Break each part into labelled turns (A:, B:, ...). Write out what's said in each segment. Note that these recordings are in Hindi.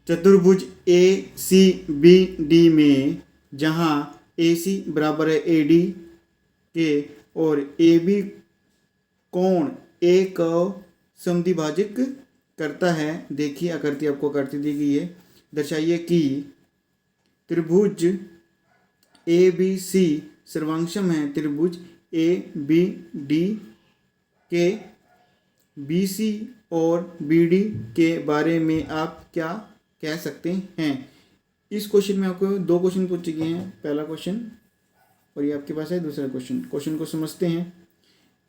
A: चतुर्भुज ए सी बी डी में जहाँ ए सी बराबर है ए डी के और ए बी कोण ए को समद्विभाजक करता है। देखिए आकृति आपको आकृति दी गई है। दर्शाइए कि त्रिभुज ए बी सी सर्वांगसम है त्रिभुज ए बी डी के बी सी और बी डी के बारे में आप क्या कह सकते हैं। इस क्वेश्चन में आपको दो क्वेश्चन पूछे गए हैं, पहला क्वेश्चन और ये आपके पास है दूसरा क्वेश्चन। क्वेश्चन को समझते हैं।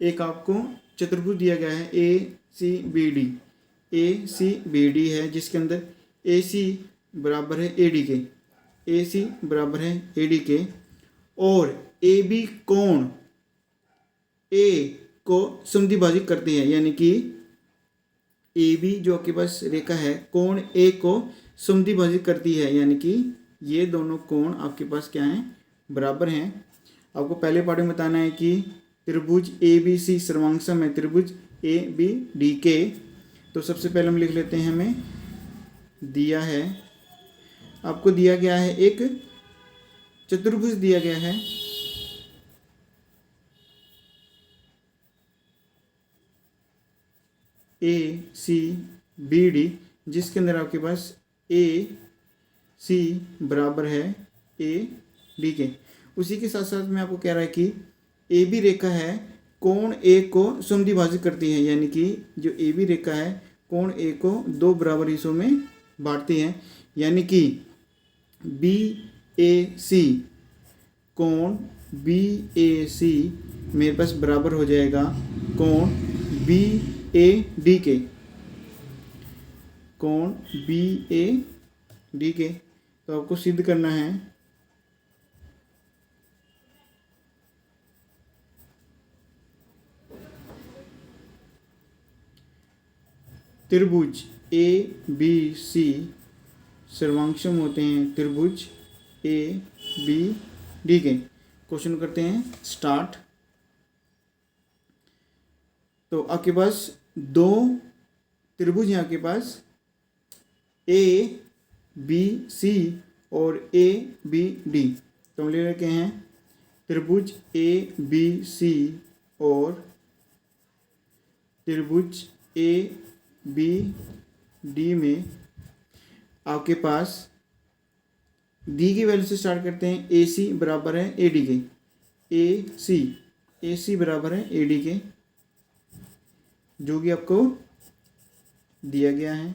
A: एक आपको चतुर्भुज दिया गया है ए सी बी डी। ए सी बी डी है जिसके अंदर ए सी बराबर है ए डी के, ए सी बराबर है ए डी के और ए बी कोण ए को समद्विभाजित करते हैं, यानी कि ए बी जो आपके पास रेखा है कोण ए को समद्विभाजित करती है, यानी कि ये दोनों कोण आपके पास क्या हैं, बराबर हैं। आपको पहले पार्ट में बताना है कि त्रिभुज ए बी सी सर्वांगसम है त्रिभुज ए बी डी के। तो सबसे पहले हम लिख लेते हैं, हमें दिया है, आपको दिया गया है एक चतुर्भुज दिया गया है ए सी बी डी जिसके अंदर आपके पास ए सी बराबर है ए डी के। उसी के साथ साथ में आपको कह रहा है कि ए बी रेखा है कोण ए को समद्विभाजित करती है, यानी कि जो ए बी रेखा है कोण ए को दो बराबर हिस्सों में बांटती है, यानी कि बी ए सी कोण बी ए सी मेरे पास बराबर हो जाएगा कोण बी ए डी के, कोण बी ए डी के। तो आपको सिद्ध करना है त्रिभुज ए बी सी सर्वांगसम होते हैं त्रिभुज ए बी डी के। क्वेश्चन करते हैं स्टार्ट। तो आपके पास दो त्रिभुज हैं, आपके पास ए बी सी और ए बी डी। तो हम ले रखे हैं त्रिभुज ए बी सी और त्रिभुज ए बी डी में आपके पास डी की वैल्यू से स्टार्ट करते हैं। ए सी बराबर है ए डी के, ए सी बराबर है ए डी के, जो कि आपको दिया गया है।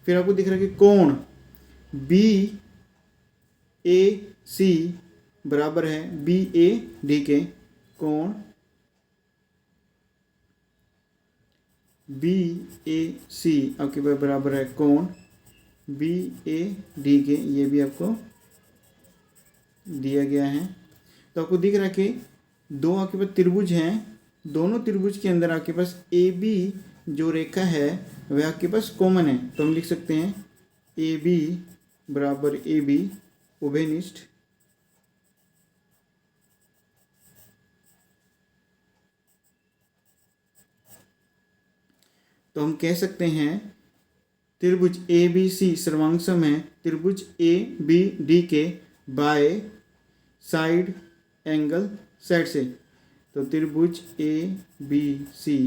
A: फिर आपको दिख रहा है कि कोण बी ए सी बराबर है बी ए डी के, कोण बी ए सी आपके पास बराबर है कोण बी ए डी के, ये भी आपको दिया गया है। तो आपको दिख रहा है कि दो आपके पास त्रिभुज हैं, दोनों त्रिभुज के अंदर आपके पास ए बी जो रेखा है वह आपके पास कॉमन है। तो हम लिख सकते हैं ए बी बराबर ए बी उभयनिष्ठ, तो हम कह सकते हैं त्रिभुज ए बी सी सर्वांगसम है त्रिभुज ए बी डी के बाय साइड एंगल साइड से। तो त्रिभुज ए बी सी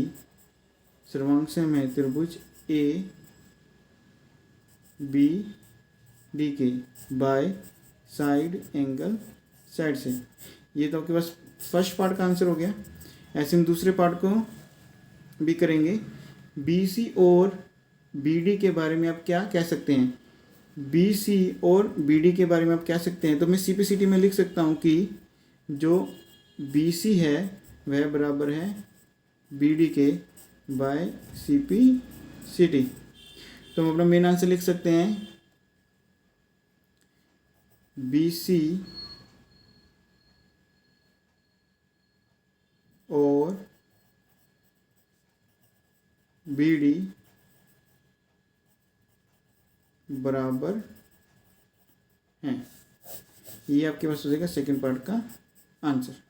A: सर्वांगसम है त्रिभुज ए बी डी के बाय साइड एंगल साइड से। ये तो आपके पास फर्स्ट पार्ट का आंसर हो गया। ऐसे हम दूसरे पार्ट को भी करेंगे। बी सी और बी डी के बारे में आप क्या कह सकते हैं, बी सी और बी डी के बारे में आप कह सकते हैं। तो मैं सी पी सी टी में लिख सकता हूँ कि जो बी सी है वह बराबर है बी डी के by C P C T. तो हम अपना मेन आंसर लिख सकते हैं बी सी और बी डी बराबर हैं। ये आपके पास हो जाएगा सेकेंड पार्ट का आंसर।